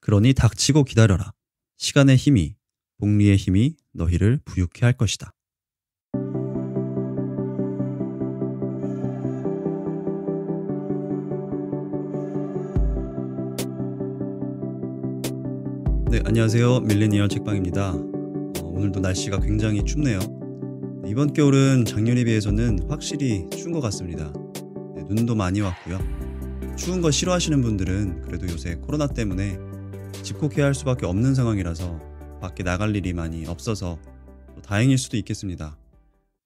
그러니 닥치고 기다려라. 시간의 힘이, 복리의 힘이 너희를 부유케 할 것이다. 네, 안녕하세요. 밀레니얼 책방입니다. 오늘도 날씨가 굉장히 춥네요. 이번 겨울은 작년에 비해서는 확실히 추운 것 같습니다. 네, 눈도 많이 왔고요. 추운 거 싫어하시는 분들은 그래도 요새 코로나 때문에 집콕해야 할 수밖에 없는 상황이라서 밖에 나갈 일이 많이 없어서 또 다행일 수도 있겠습니다.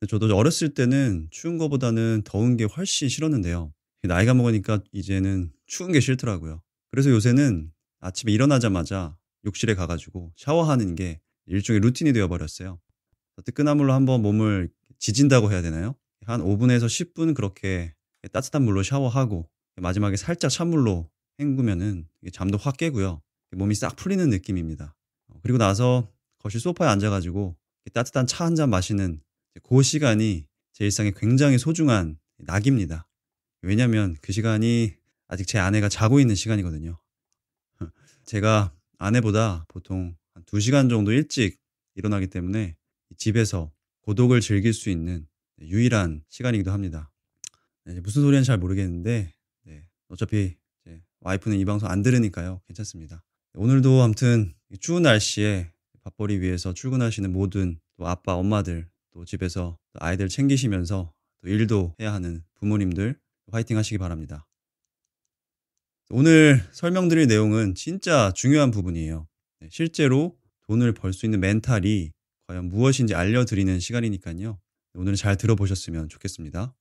저도 어렸을 때는 추운 거보다는 더운 게 훨씬 싫었는데요. 나이가 먹으니까 이제는 추운 게 싫더라고요. 그래서 요새는 아침에 일어나자마자 욕실에 가가지고 샤워하는 게 일종의 루틴이 되어버렸어요. 뜨끈한 물로 한번 몸을 지진다고 해야 되나요? 한 5분에서 10분 그렇게 따뜻한 물로 샤워하고 마지막에 살짝 찬물로 헹구면은 잠도 확 깨고요. 몸이 싹 풀리는 느낌입니다. 그리고 나서 거실 소파에 앉아가지고 따뜻한 차 한 잔 마시는 그 시간이 제 일상에 굉장히 소중한 낙입니다. 왜냐하면 그 시간이 아직 제 아내가 자고 있는 시간이거든요. 제가 아내보다 보통 한 2시간 정도 일찍 일어나기 때문에 집에서 고독을 즐길 수 있는 유일한 시간이기도 합니다. 네, 무슨 소리는 잘 모르겠는데 어차피 와이프는 이 방송 안 들으니까요. 괜찮습니다. 오늘도 아무튼 추운 날씨에 밥벌이 위해서 출근하시는 모든 또 아빠, 엄마들, 또 집에서 아이들 챙기시면서 또 일도 해야 하는 부모님들 화이팅 하시기 바랍니다. 오늘 설명드릴 내용은 진짜 중요한 부분이에요. 실제로 돈을 벌 수 있는 멘탈이 과연 무엇인지 알려드리는 시간이니까요. 오늘은 잘 들어보셨으면 좋겠습니다.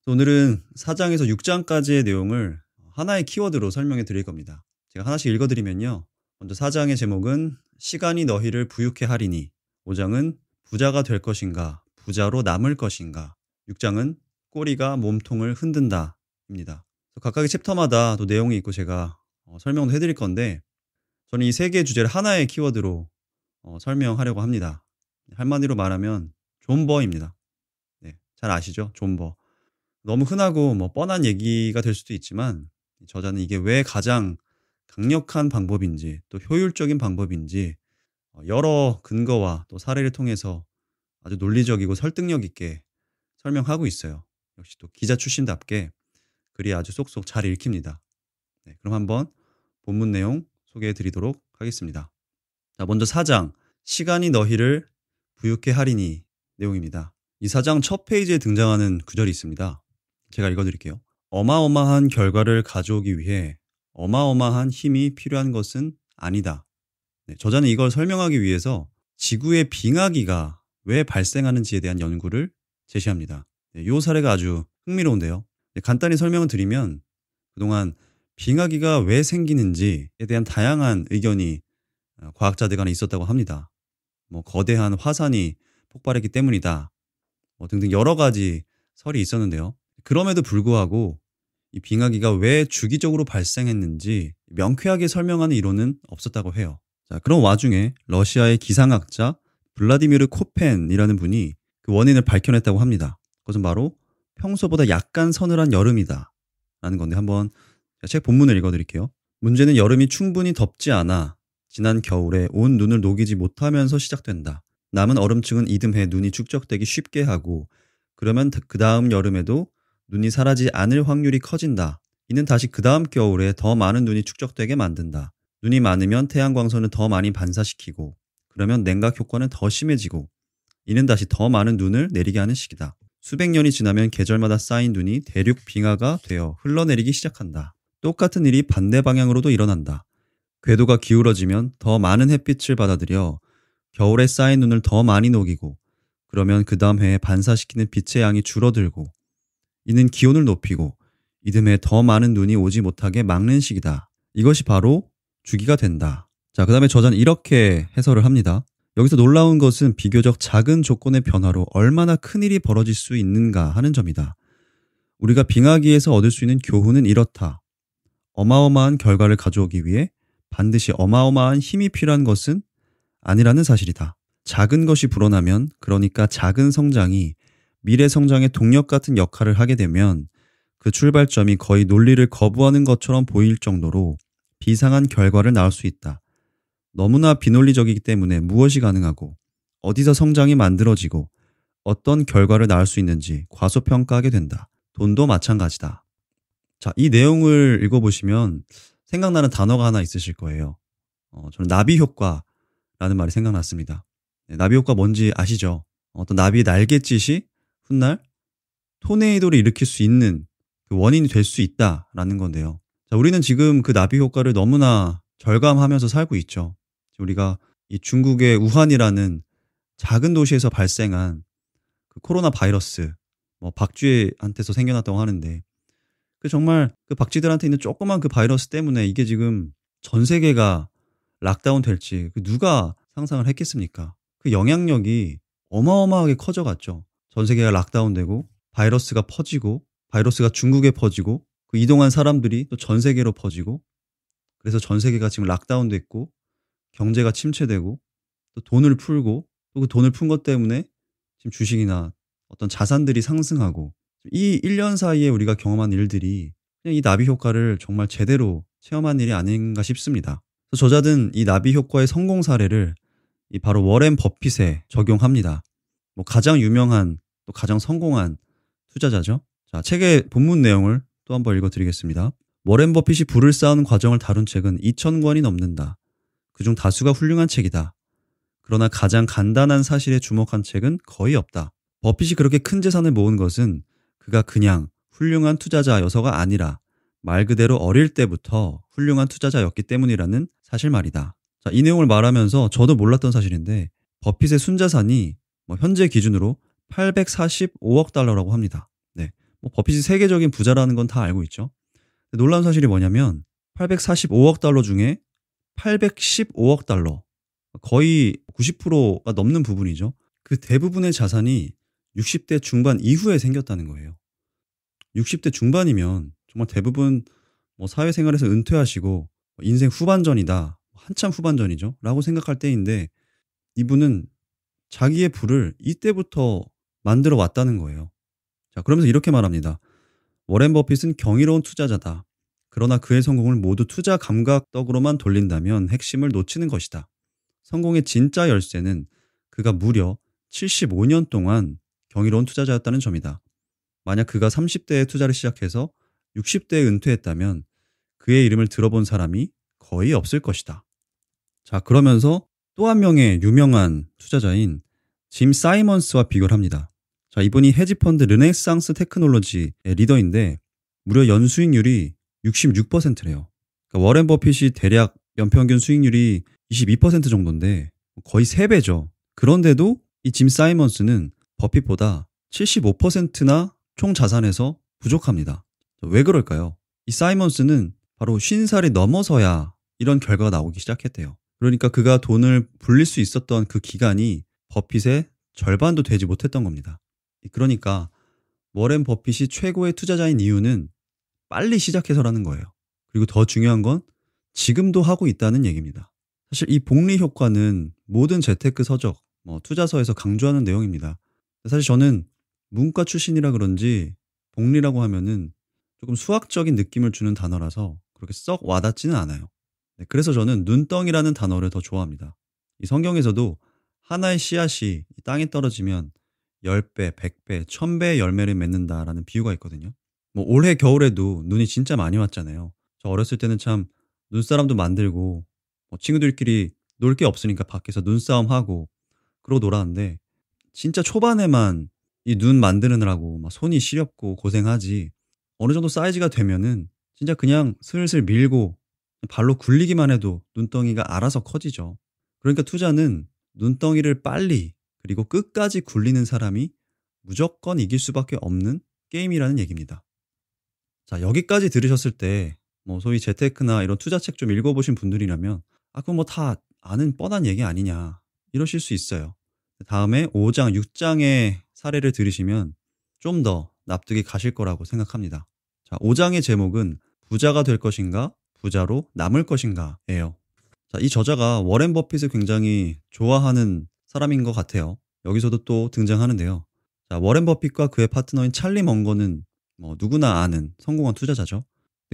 오늘은 4장에서 6장까지의 내용을 하나의 키워드로 설명해 드릴 겁니다. 제가 하나씩 읽어드리면요. 먼저 4장의 제목은 시간이 너희를 부유케 하리니, 5장은 부자가 될 것인가, 부자로 남을 것인가, 6장은 꼬리가 몸통을 흔든다 입니다. 각각의 챕터마다 또 내용이 있고 제가 설명도 해드릴 건데 저는 이 세 개의 주제를 하나의 키워드로 설명하려고 합니다. 한마디로 말하면 존버입니다. 네, 잘 아시죠? 존버. 너무 흔하고 뻔한 얘기가 될 수도 있지만 저자는 이게 왜 가장 강력한 방법인지 또 효율적인 방법인지 여러 근거와 또 사례를 통해서 아주 논리적이고 설득력 있게 설명하고 있어요. 역시 또 기자 출신답게 글이 아주 쏙쏙 잘 읽힙니다. 네, 그럼 한번 본문 내용 소개해 드리도록 하겠습니다. 자, 먼저 4장 시간이 너희를 부유케 하리니 내용입니다. 이 4장 첫 페이지에 등장하는 구절이 있습니다. 제가 읽어드릴게요. 어마어마한 결과를 가져오기 위해 어마어마한 힘이 필요한 것은 아니다. 네, 저자는 이걸 설명하기 위해서 지구의 빙하기가 왜 발생하는지에 대한 연구를 제시합니다. 이 사례가 아주 흥미로운데요. 간단히 설명을 드리면 그동안 빙하기가 왜 생기는지에 대한 다양한 의견이 과학자들 간에 있었다고 합니다. 거대한 화산이 폭발했기 때문이다. 등등 여러 가지 설이 있었는데요. 그럼에도 불구하고 이 빙하기가 왜 주기적으로 발생했는지 명쾌하게 설명하는 이론은 없었다고 해요. 자, 그런 와중에 러시아의 기상학자 블라디미르 코펜이라는 분이 그 원인을 밝혀냈다고 합니다. 그것은 바로 평소보다 약간 서늘한 여름이다 라는 건데 한번 책 본문을 읽어드릴게요. 문제는 여름이 충분히 덥지 않아 지난 겨울에 온 눈을 녹이지 못하면서 시작된다. 남은 얼음층은 이듬해 눈이 축적되기 쉽게 하고 그러면 그 다음 여름에도 눈이 사라지지 않을 확률이 커진다. 이는 다시 그 다음 겨울에 더 많은 눈이 축적되게 만든다. 눈이 많으면 태양광선을 더 많이 반사시키고 그러면 냉각 효과는 더 심해지고 이는 다시 더 많은 눈을 내리게 하는 시기다. 수백 년이 지나면 계절마다 쌓인 눈이 대륙 빙하가 되어 흘러내리기 시작한다. 똑같은 일이 반대 방향으로도 일어난다. 궤도가 기울어지면 더 많은 햇빛을 받아들여 겨울에 쌓인 눈을 더 많이 녹이고 그러면 그 다음 해에 반사시키는 빛의 양이 줄어들고 이는 기온을 높이고 이듬해 더 많은 눈이 오지 못하게 막는 시기다. 이것이 바로 주기가 된다. 자, 그 다음에 저자는 이렇게 해설을 합니다. 여기서 놀라운 것은 비교적 작은 조건의 변화로 얼마나 큰일이 벌어질 수 있는가 하는 점이다. 우리가 빙하기에서 얻을 수 있는 교훈은 이렇다. 어마어마한 결과를 가져오기 위해 반드시 어마어마한 힘이 필요한 것은 아니라는 사실이다. 작은 것이 불어나면, 그러니까 작은 성장이 미래 성장의 동력 같은 역할을 하게 되면 그 출발점이 거의 논리를 거부하는 것처럼 보일 정도로 비상한 결과를 낳을 수 있다. 너무나 비논리적이기 때문에 무엇이 가능하고 어디서 성장이 만들어지고 어떤 결과를 낳을 수 있는지 과소평가하게 된다. 돈도 마찬가지다. 자, 이 내용을 읽어보시면 생각나는 단어가 하나 있으실 거예요. 저는 나비 효과라는 말이 생각났습니다. 네, 나비 효과 뭔지 아시죠? 어떤 나비의 날갯짓이 훗날 토네이도를 일으킬 수 있는 그 원인이 될 수 있다라는 건데요. 자, 우리는 지금 그 나비 효과를 너무나 절감하면서 살고 있죠. 우리가 이 중국의 우한이라는 작은 도시에서 발생한 그 코로나 바이러스, 뭐 박쥐한테서 생겨났다고 하는데, 그 정말 그 박쥐들한테 있는 조그만 그 바이러스 때문에 이게 지금 전 세계가 락다운 될지 그 누가 상상을 했겠습니까? 그 영향력이 어마어마하게 커져갔죠. 전 세계가 락다운되고 바이러스가 퍼지고 바이러스가 중국에 퍼지고 그 이동한 사람들이 또 전 세계로 퍼지고, 그래서 전 세계가 지금 락다운됐고 경제가 침체되고 또 돈을 풀고 또 그 돈을 푼 것 때문에 지금 주식이나 어떤 자산들이 상승하고, 이 1년 사이에 우리가 경험한 일들이 그냥 이 나비 효과를 정말 제대로 체험한 일이 아닌가 싶습니다. 그래서 저자든 이 나비 효과의 성공 사례를 이 바로 워렌 버핏에 적용합니다. 뭐 가장 유명한 또 가장 성공한 투자자죠. 자, 책의 본문 내용을 또 한번 읽어드리겠습니다. 워렌 버핏이 부를 쌓은 과정을 다룬 책은 2,000권이 넘는다. 그중 다수가 훌륭한 책이다. 그러나 가장 간단한 사실에 주목한 책은 거의 없다. 버핏이 그렇게 큰 재산을 모은 것은 그가 그냥 훌륭한 투자자여서가 아니라 말 그대로 어릴 때부터 훌륭한 투자자였기 때문이라는 사실 말이다. 자, 이 내용을 말하면서 저도 몰랐던 사실인데 버핏의 순자산이 뭐 현재 기준으로 845억 달러라고 합니다. 네, 뭐 버핏이 세계적인 부자라는 건 다 알고 있죠. 놀라운 사실이 뭐냐면 845억 달러 중에 815억 달러, 거의 90%가 넘는 부분이죠. 그 대부분의 자산이 60대 중반 이후에 생겼다는 거예요. 60대 중반이면 정말 대부분 뭐 사회생활에서 은퇴하시고 인생 후반전이다, 한참 후반전이죠 라고 생각할 때인데, 이분은 자기의 부를 이때부터 만들어 왔다는 거예요. 자, 그러면서 이렇게 말합니다. 워렌 버핏은 경이로운 투자자다. 그러나 그의 성공을 모두 투자 감각덕으로만 돌린다면 핵심을 놓치는 것이다. 성공의 진짜 열쇠는 그가 무려 75년 동안 경이로운 투자자였다는 점이다. 만약 그가 30대에 투자를 시작해서 60대에 은퇴했다면 그의 이름을 들어본 사람이 거의 없을 것이다. 자, 그러면서 또 한 명의 유명한 투자자인 짐 사이먼스와 비교를 합니다. 자, 이분이 헤지펀드 르네상스 테크놀로지의 리더인데 무려 연수익률이 66%래요. 그러니까 워렌 버핏이 대략 연평균 수익률이 22% 정도인데 거의 3배죠. 그런데도 이 짐 사이먼스는 버핏보다 75%나 총 자산에서 부족합니다. 왜 그럴까요? 이 사이먼스는 바로 50살이 넘어서야 이런 결과가 나오기 시작했대요. 그러니까 그가 돈을 불릴 수 있었던 그 기간이 버핏의 절반도 되지 못했던 겁니다. 그러니까 워렌 버핏이 최고의 투자자인 이유는 빨리 시작해서라는 거예요. 그리고 더 중요한 건 지금도 하고 있다는 얘기입니다. 사실 이 복리 효과는 모든 재테크 서적, 투자서에서 강조하는 내용입니다. 사실 저는 문과 출신이라 그런지 복리라고 하면은 조금 수학적인 느낌을 주는 단어라서 그렇게 썩 와닿지는 않아요. 네, 그래서 저는 눈덩이라는 단어를 더 좋아합니다. 이 성경에서도 하나의 씨앗이 땅에 떨어지면 10배, 100배, 1000배의 열매를 맺는다라는 비유가 있거든요. 뭐 올해 겨울에도 눈이 진짜 많이 왔잖아요. 저 어렸을 때는 참 눈사람도 만들고 친구들끼리 놀 게 없으니까 밖에서 눈싸움하고 그러고 놀았는데, 진짜 초반에만 이 눈 만드느라고 막 손이 시렵고 고생하지, 어느 정도 사이즈가 되면은 진짜 그냥 슬슬 밀고 발로 굴리기만 해도 눈덩이가 알아서 커지죠. 그러니까 투자는 눈덩이를 빨리 그리고 끝까지 굴리는 사람이 무조건 이길 수밖에 없는 게임이라는 얘기입니다. 자, 여기까지 들으셨을 때 소위 재테크나 이런 투자책 좀 읽어보신 분들이라면 그건 뭐 다 아는 뻔한 얘기 아니냐 이러실 수 있어요. 다음에 5장, 6장의 사례를 들으시면 좀 더 납득이 가실 거라고 생각합니다. 자, 5장의 제목은 부자가 될 것인가, 부자로 남을 것인가예요. 자, 이 저자가 워렌 버핏을 굉장히 좋아하는 사람인 것 같아요. 여기서도 또 등장하는데요. 자, 워렌 버핏과 그의 파트너인 찰리 먼거는 누구나 아는 성공한 투자자죠.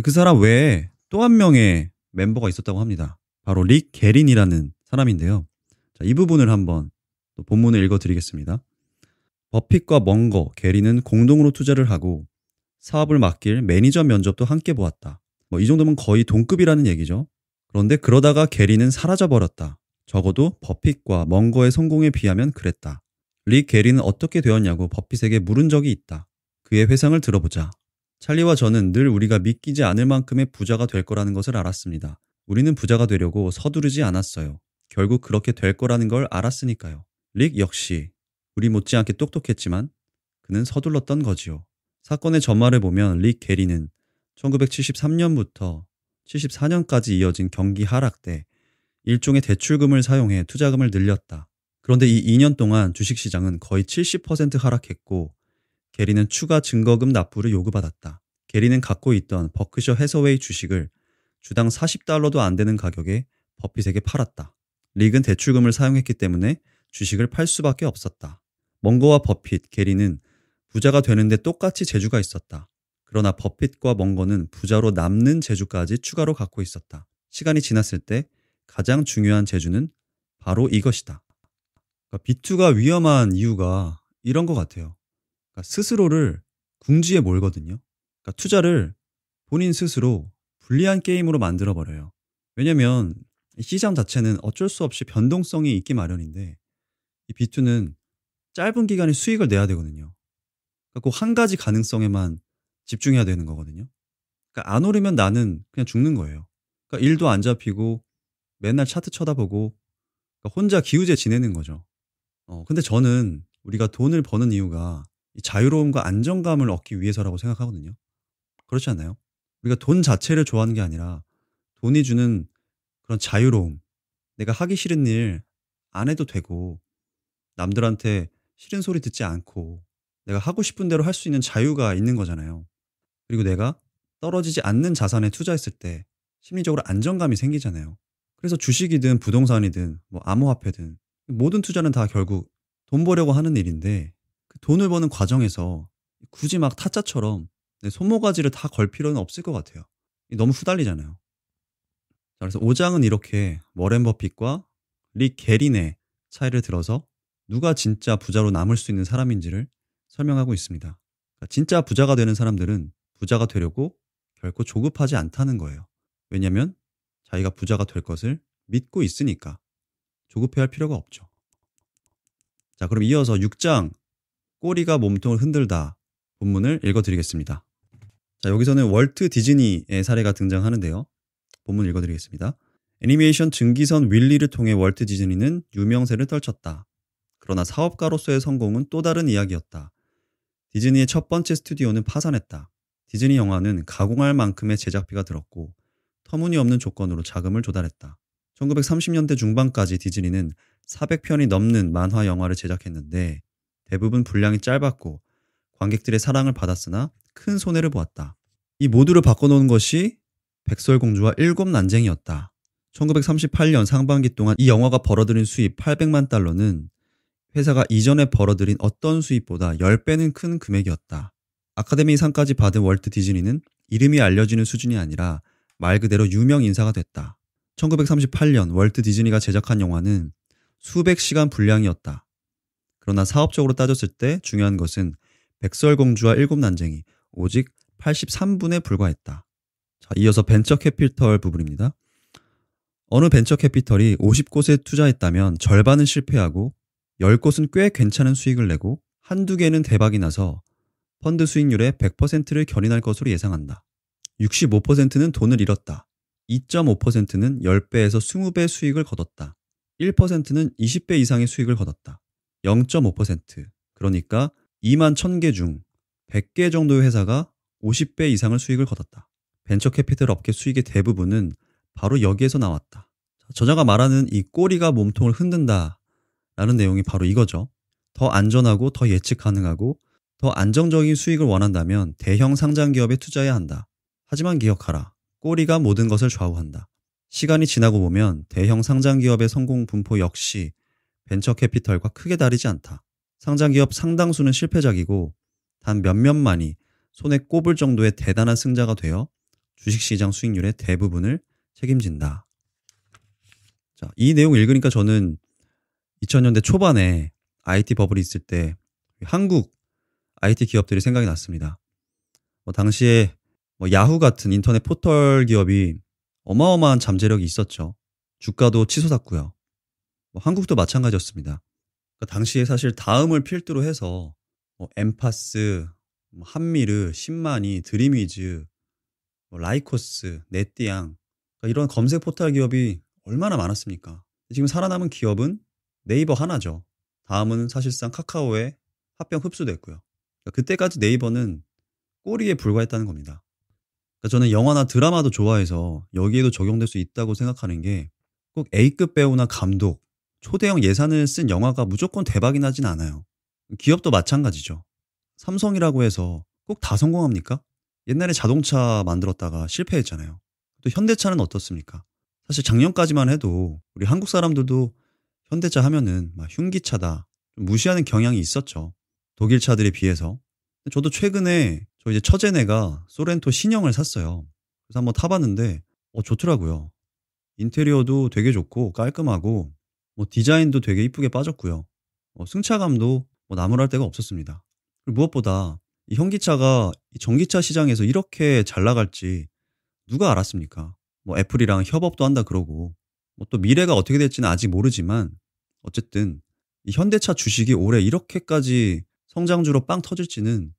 그 사람 외에 또 한 명의 멤버가 있었다고 합니다. 바로 릭 게린이라는 사람인데요. 자, 이 부분을 한번 또 본문을 읽어드리겠습니다. 버핏과 멍거, 게리는 공동으로 투자를 하고 사업을 맡길 매니저 면접도 함께 보았다. 이 정도면 거의 동급이라는 얘기죠. 그런데 그러다가 게리는 사라져버렸다. 적어도 버핏과 멍거의 성공에 비하면 그랬다. 릭 게리는 어떻게 되었냐고 버핏에게 물은 적이 있다. 그의 회상을 들어보자. 찰리와 저는 늘 우리가 믿기지 않을 만큼의 부자가 될 거라는 것을 알았습니다. 우리는 부자가 되려고 서두르지 않았어요. 결국 그렇게 될 거라는 걸 알았으니까요. 릭 역시 우리 못지않게 똑똑했지만 그는 서둘렀던 거지요. 사건의 전말을 보면 릭 게리는 1973년부터 74년까지 이어진 경기 하락 때 일종의 대출금을 사용해 투자금을 늘렸다. 그런데 이 2년 동안 주식시장은 거의 70% 하락했고 게리는 추가 증거금 납부를 요구받았다. 게리는 갖고 있던 버크셔 해서웨이 주식을 주당 $40도 안 되는 가격에 버핏에게 팔았다. 릭은 대출금을 사용했기 때문에 주식을 팔 수밖에 없었다. 멍거와 버핏, 게리는 부자가 되는데 똑같이 재주가 있었다. 그러나 버핏과 멍거는 부자로 남는 재주까지 추가로 갖고 있었다. 시간이 지났을 때 가장 중요한 재주는 바로 이것이다. 그러니까 비투가 위험한 이유가 이런 것 같아요. 그러니까 스스로를 궁지에 몰거든요. 그러니까 투자를 본인 스스로 불리한 게임으로 만들어버려요. 왜냐면 시장 자체는 어쩔 수 없이 변동성이 있기 마련인데 이 비투는 짧은 기간에 수익을 내야 되거든요. 그러니까 꼭 한 가지 가능성에만 집중해야 되는 거거든요. 그러니까 안 오르면 나는 그냥 죽는 거예요. 그러니까 일도 안 잡히고 맨날 차트 쳐다보고 그러니까 혼자 기우제 지내는 거죠. 근데 저는 우리가 돈을 버는 이유가 이 자유로움과 안정감을 얻기 위해서라고 생각하거든요. 그렇지 않나요? 우리가 돈 자체를 좋아하는 게 아니라 돈이 주는 그런 자유로움. 내가 하기 싫은 일 안 해도 되고 남들한테 싫은 소리 듣지 않고 내가 하고 싶은 대로 할 수 있는 자유가 있는 거잖아요. 그리고 내가 떨어지지 않는 자산에 투자했을 때 심리적으로 안정감이 생기잖아요. 그래서 주식이든 부동산이든 뭐 암호화폐든 모든 투자는 다 결국 돈 벌려고 하는 일인데 그 돈을 버는 과정에서 굳이 막 타짜처럼 내 손모가지를 다 걸 필요는 없을 것 같아요. 너무 후달리잖아요. 자, 그래서 5장은 이렇게 워렌 버핏과 릭 게린의 차이를 들어서 누가 진짜 부자로 남을 수 있는 사람인지를 설명하고 있습니다. 그러니까 진짜 부자가 되는 사람들은 부자가 되려고 결코 조급하지 않다는 거예요. 왜냐하면 자기가 부자가 될 것을 믿고 있으니까 조급해할 필요가 없죠. 자, 그럼 이어서 6장 꼬리가 몸통을 흔들다 본문을 읽어드리겠습니다. 자, 여기서는 월트 디즈니의 사례가 등장하는데요. 본문 읽어드리겠습니다. 애니메이션 증기선 윌리를 통해 월트 디즈니는 유명세를 떨쳤다. 그러나 사업가로서의 성공은 또 다른 이야기였다. 디즈니의 첫 번째 스튜디오는 파산했다. 디즈니 영화는 가공할 만큼의 제작비가 들었고 터무니없는 조건으로 자금을 조달했다. 1930년대 중반까지 디즈니는 400편이 넘는 만화 영화를 제작했는데 대부분 분량이 짧았고 관객들의 사랑을 받았으나 큰 손해를 보았다. 이 모두를 바꿔놓은 것이 백설공주와 일곱 난쟁이였다. 1938년 상반기 동안 이 영화가 벌어들인 수입 800만 달러는 회사가 이전에 벌어들인 어떤 수입보다 10배는 큰 금액이었다. 아카데미 상까지 받은 월트 디즈니는 이름이 알려지는 수준이 아니라 말 그대로 유명 인사가 됐다. 1938년 월트 디즈니가 제작한 영화는 수백 시간 분량이었다. 그러나 사업적으로 따졌을 때 중요한 것은 백설공주와 일곱 난쟁이 오직 83분에 불과했다. 자, 이어서 벤처 캐피털 부분입니다. 어느 벤처 캐피털이 50곳에 투자했다면 절반은 실패하고 10곳은 꽤 괜찮은 수익을 내고 한두 개는 대박이 나서 펀드 수익률의 100%를 견인할 것으로 예상한다. 65%는 돈을 잃었다. 2.5%는 10배에서 20배 수익을 거뒀다. 1%는 20배 이상의 수익을 거뒀다. 0.5%, 그러니까 2만 1000개 중 100개 정도의 회사가 50배 이상을 수익을 거뒀다. 벤처 캐피털 업계 수익의 대부분은 바로 여기에서 나왔다. 저자가 말하는 이 꼬리가 몸통을 흔든다 라는 내용이 바로 이거죠. 더 안전하고 더 예측 가능하고 더 안정적인 수익을 원한다면 대형 상장 기업에 투자해야 한다. 하지만 기억하라. 꼬리가 모든 것을 좌우한다. 시간이 지나고 보면 대형 상장 기업의 성공 분포 역시 벤처 캐피털과 크게 다르지 않다. 상장 기업 상당수는 실패작이고 단 몇몇만이 손에 꼽을 정도의 대단한 승자가 되어 주식시장 수익률의 대부분을 책임진다. 자, 이 내용을 읽으니까 저는 2000년대 초반에 IT 버블이 있을 때 한국 IT 기업들이 생각이 났습니다. 당시에 야후 같은 인터넷 포털 기업이 어마어마한 잠재력이 있었죠. 주가도 치솟았고요. 한국도 마찬가지였습니다. 당시에 사실 다음을 필두로 해서 엠파스, 한미르, 신만이, 드림위즈, 라이코스, 네띠양, 이런 검색 포털 기업이 얼마나 많았습니까? 지금 살아남은 기업은 네이버 하나죠. 다음은 사실상 카카오에 합병 흡수됐고요. 그때까지 네이버는 꼬리에 불과했다는 겁니다. 저는 영화나 드라마도 좋아해서 여기에도 적용될 수 있다고 생각하는 게 꼭 A급 배우나 감독, 초대형 예산을 쓴 영화가 무조건 대박이 나진 않아요. 기업도 마찬가지죠. 삼성이라고 해서 꼭 다 성공합니까? 옛날에 자동차 만들었다가 실패했잖아요. 또 현대차는 어떻습니까? 사실 작년까지만 해도 우리 한국 사람들도 현대차 하면은 막 흉기차다, 좀 무시하는 경향이 있었죠. 독일 차들에 비해서. 저도 최근에 저 이제 처제네가 소렌토 신형을 샀어요. 그래서 한번 타봤는데 좋더라고요. 인테리어도 되게 좋고 깔끔하고 디자인도 되게 이쁘게 빠졌고요. 승차감도 나무랄 데가 없었습니다. 그리고 무엇보다 이 현기차가 이 전기차 시장에서 이렇게 잘 나갈지 누가 알았습니까? 애플이랑 협업도 한다 그러고 또 미래가 어떻게 될지는 아직 모르지만 어쨌든 이 현대차 주식이 올해 이렇게까지 성장주로 빵 터질지는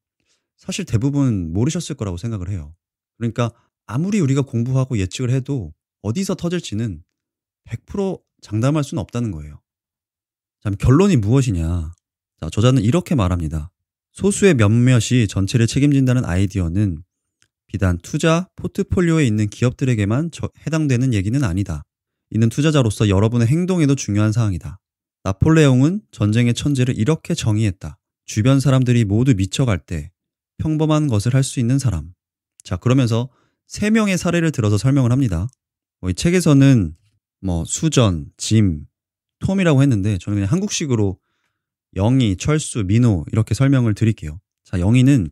사실 대부분 모르셨을 거라고 생각을 해요. 그러니까 아무리 우리가 공부하고 예측을 해도 어디서 터질지는 100% 장담할 수는 없다는 거예요. 자, 결론이 무엇이냐? 자, 저자는 이렇게 말합니다. 소수의 몇몇이 전체를 책임진다는 아이디어는 비단 투자 포트폴리오에 있는 기업들에게만 해당되는 얘기는 아니다. 이는 투자자로서 여러분의 행동에도 중요한 사항이다. 나폴레옹은 전쟁의 천재를 이렇게 정의했다. 주변 사람들이 모두 미쳐갈 때 평범한 것을 할 수 있는 사람. 자, 그러면서 3명의 사례를 들어서 설명을 합니다. 이 책에서는 수전, 짐, 톰이라고 했는데 저는 그냥 한국식으로 영희, 철수, 민호 이렇게 설명을 드릴게요. 자, 영희는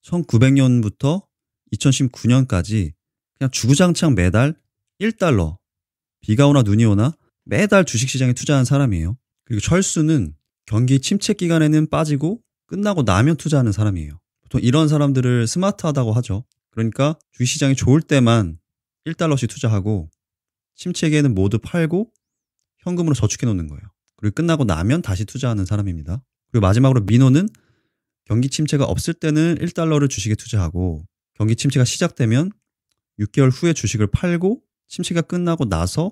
1900년부터 2019년까지 그냥 주구장창 매달 1달러, 비가 오나 눈이 오나 매달 주식시장에 투자한 사람이에요. 그리고 철수는 경기 침체 기간에는 빠지고 끝나고 나면 투자하는 사람이에요. 보통 이런 사람들을 스마트하다고 하죠. 그러니까 주식시장이 좋을 때만 1달러씩 투자하고 침체기에는 모두 팔고 현금으로 저축해 놓는 거예요. 그리고 끝나고 나면 다시 투자하는 사람입니다. 그리고 마지막으로 민호는 경기 침체가 없을 때는 1달러를 주식에 투자하고 경기 침체가 시작되면 6개월 후에 주식을 팔고 침체가 끝나고 나서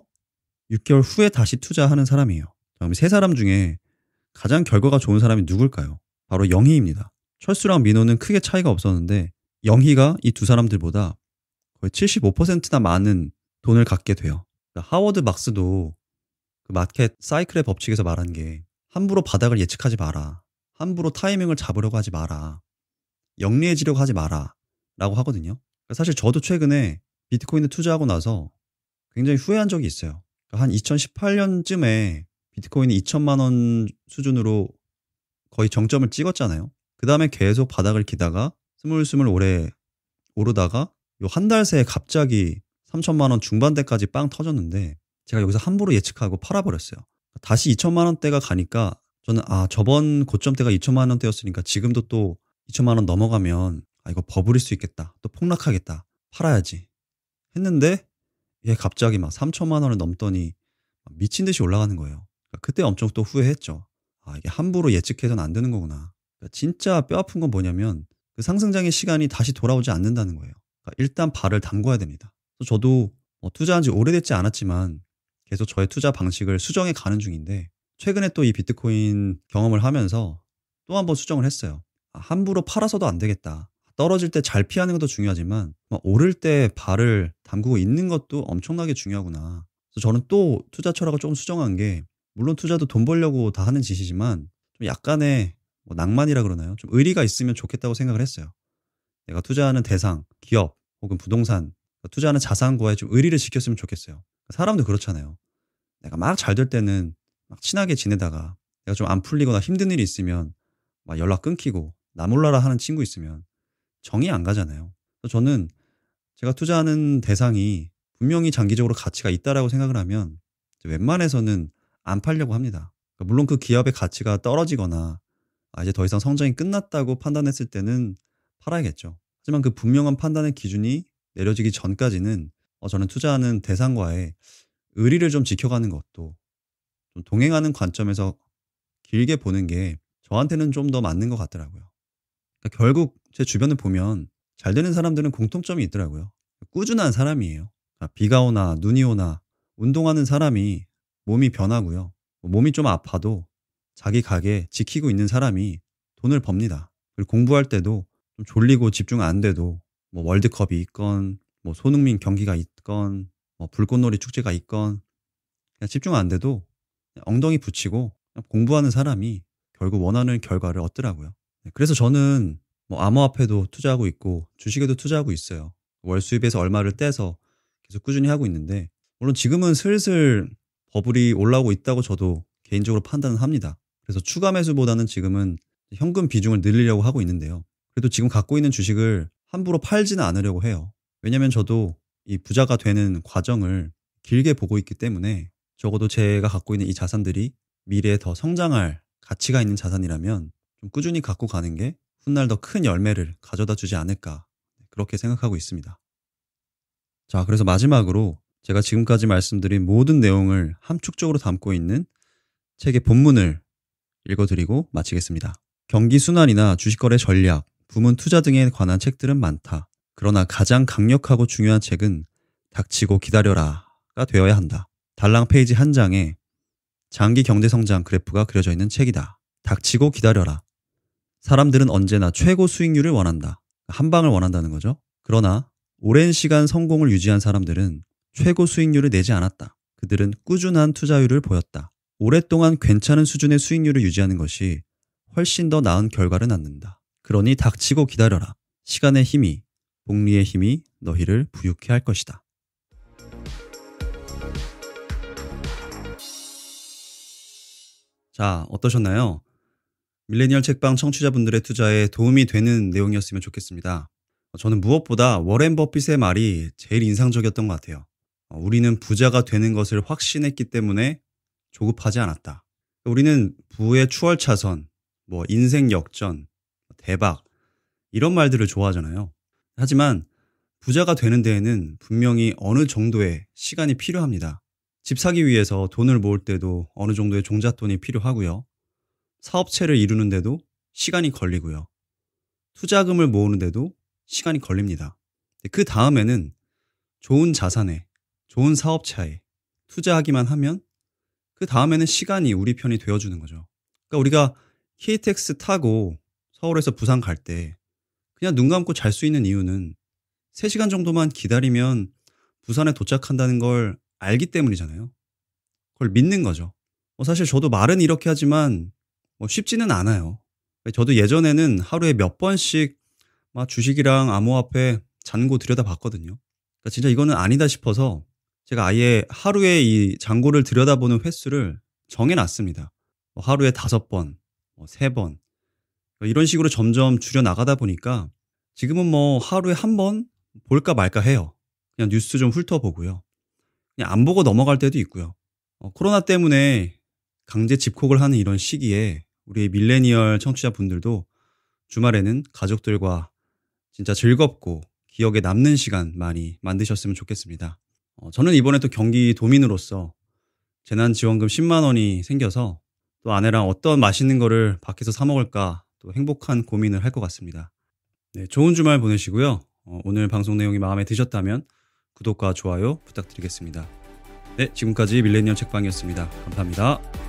6개월 후에 다시 투자하는 사람이에요. 그럼 3사람 중에 가장 결과가 좋은 사람이 누굴까요? 바로 영희입니다. 철수랑 민호는 크게 차이가 없었는데 영희가 이 두 사람들보다 거의 75%나 많은 돈을 갖게 돼요. 하워드 막스도 그 마켓 사이클의 법칙에서 말한 게 함부로 바닥을 예측하지 마라. 함부로 타이밍을 잡으려고 하지 마라. 영리해지려고 하지 마라. 라고 하거든요. 사실 저도 최근에 비트코인에 투자하고 나서 굉장히 후회한 적이 있어요. 한 2018년쯤에 비트코인이 2천만 원 수준으로 거의 정점을 찍었잖아요. 그 다음에 계속 바닥을 기다가 스물스물 오래 오르다가 요 한 달 새에 갑자기 3천만 원 중반대까지 빵 터졌는데 제가 여기서 함부로 예측하고 팔아버렸어요. 다시 2천만 원대가 가니까 저는 저번 고점대가 2천만 원대였으니까 지금도 또 2천만 원 넘어가면 이거 버블일 수 있겠다. 또 폭락하겠다. 팔아야지. 했는데 이게 갑자기 막 3천만 원을 넘더니 미친 듯이 올라가는 거예요. 그때 엄청 또 후회했죠. 이게 함부로 예측해서는 안 되는 거구나. 진짜 뼈아픈 건 뭐냐면 그 상승장의 시간이 다시 돌아오지 않는다는 거예요. 일단 발을 담궈야 됩니다. 저도 투자한 지 오래됐지 않았지만 계속 저의 투자 방식을 수정해 가는 중인데 최근에 또 이 비트코인 경험을 하면서 또 한 번 수정을 했어요. 함부로 팔아서도 안 되겠다. 떨어질 때 잘 피하는 것도 중요하지만 오를 때 발을 담그고 있는 것도 엄청나게 중요하구나. 그래서 저는 또 투자 철학을 조금 수정한 게 물론 투자도 돈 벌려고 다 하는 짓이지만 좀 약간의 낭만이라 그러나요? 좀 의리가 있으면 좋겠다고 생각을 했어요. 내가 투자하는 대상, 기업 혹은 부동산, 투자하는 자산과의 좀 의리를 지켰으면 좋겠어요. 사람도 그렇잖아요. 내가 막 잘 될 때는 막 친하게 지내다가 내가 좀 안 풀리거나 힘든 일이 있으면 막 연락 끊기고 나 몰라라 하는 친구 있으면 정이 안 가잖아요. 그래서 저는 제가 투자하는 대상이 분명히 장기적으로 가치가 있다라고 생각을 하면 웬만해서는 안 팔려고 합니다. 그러니까 물론 그 기업의 가치가 떨어지거나 이제 더 이상 성장이 끝났다고 판단했을 때는 팔아야겠죠. 하지만 그 분명한 판단의 기준이 내려지기 전까지는 저는 투자하는 대상과의 의리를 좀 지켜가는 것도 좀 동행하는 관점에서 길게 보는 게 저한테는 좀 더 맞는 것 같더라고요. 그러니까 결국 제 주변을 보면 잘 되는 사람들은 공통점이 있더라고요. 꾸준한 사람이에요. 비가 오나 눈이 오나 운동하는 사람이 몸이 변하고요. 몸이 좀 아파도 자기 가게 지키고 있는 사람이 돈을 법니다. 그리고 공부할 때도 좀 졸리고 집중 안 돼도 뭐 월드컵이 있건 뭐 손흥민 경기가 있건 뭐 불꽃놀이 축제가 있건 그냥 집중 안 돼도 그냥 엉덩이 붙이고 그냥 공부하는 사람이 결국 원하는 결과를 얻더라고요. 그래서 저는 뭐 암호화폐도 투자하고 있고 주식에도 투자하고 있어요. 월 수입에서 얼마를 떼서 계속 꾸준히 하고 있는데 물론 지금은 슬슬 버블이 올라오고 있다고 저도 개인적으로 판단을 합니다. 그래서 추가 매수보다는 지금은 현금 비중을 늘리려고 하고 있는데요. 그래도 지금 갖고 있는 주식을 함부로 팔지는 않으려고 해요. 왜냐면 저도 이 부자가 되는 과정을 길게 보고 있기 때문에 적어도 제가 갖고 있는 이 자산들이 미래에 더 성장할 가치가 있는 자산이라면 좀 꾸준히 갖고 가는 게 훗날 더 큰 열매를 가져다 주지 않을까 그렇게 생각하고 있습니다. 자, 그래서 마지막으로 제가 지금까지 말씀드린 모든 내용을 함축적으로 담고 있는 책의 본문을 읽어드리고 마치겠습니다. 경기 순환이나 주식거래 전략, 부문 투자 등에 관한 책들은 많다. 그러나 가장 강력하고 중요한 책은 닥치고 기다려라가 되어야 한다. 달랑 페이지 한 장에 장기 경제 성장 그래프가 그려져 있는 책이다. 닥치고 기다려라. 사람들은 언제나 최고 수익률을 원한다. 한 방을 원한다는 거죠. 그러나 오랜 시간 성공을 유지한 사람들은 최고 수익률을 내지 않았다. 그들은 꾸준한 투자율을 보였다. 오랫동안 괜찮은 수준의 수익률을 유지하는 것이 훨씬 더 나은 결과를 낳는다. 그러니 닥치고 기다려라. 시간의 힘이, 복리의 힘이 너희를 부유케 할 것이다. 자, 어떠셨나요? 밀레니얼 책방 청취자분들의 투자에 도움이 되는 내용이었으면 좋겠습니다. 저는 무엇보다 워렌 버핏의 말이 제일 인상적이었던 것 같아요. 우리는 부자가 되는 것을 확신했기 때문에 조급하지 않았다. 우리는 부의 추월차선, 뭐 인생 역전, 대박 이런 말들을 좋아하잖아요. 하지만 부자가 되는 데에는 분명히 어느 정도의 시간이 필요합니다. 집 사기 위해서 돈을 모을 때도 어느 정도의 종잣돈이 필요하고요. 사업체를 이루는데도 시간이 걸리고요. 투자금을 모으는데도 시간이 걸립니다. 그 다음에는 좋은 자산에, 좋은 사업체에 투자하기만 하면 그 다음에는 시간이 우리 편이 되어주는 거죠. 그러니까 우리가 KTX 타고 서울에서 부산 갈 때 그냥 눈 감고 잘 수 있는 이유는 3시간 정도만 기다리면 부산에 도착한다는 걸 알기 때문이잖아요. 그걸 믿는 거죠. 사실 저도 말은 이렇게 하지만 쉽지는 않아요. 저도 예전에는 하루에 몇 번씩 막 주식이랑 암호화폐 잔고 들여다봤거든요. 그러니까 진짜 이거는 아니다 싶어서 제가 아예 하루에 이 잔고를 들여다보는 횟수를 정해놨습니다. 하루에 5번, 3번 이런 식으로 점점 줄여나가다 보니까 지금은 하루에 1번 볼까 말까 해요. 그냥 뉴스 좀 훑어보고요. 그냥 안 보고 넘어갈 때도 있고요. 코로나 때문에 강제 집콕을 하는 이런 시기에 우리 밀레니얼 청취자분들도 주말에는 가족들과 진짜 즐겁고 기억에 남는 시간 많이 만드셨으면 좋겠습니다. 저는 이번에 또 경기도민으로서 재난지원금 10만 원이 생겨서 또 아내랑 어떤 맛있는 거를 밖에서 사 먹을까 또 행복한 고민을 할 것 같습니다. 네, 좋은 주말 보내시고요. 오늘 방송 내용이 마음에 드셨다면 구독과 좋아요 부탁드리겠습니다. 네, 지금까지 밀레니얼 책방이었습니다. 감사합니다.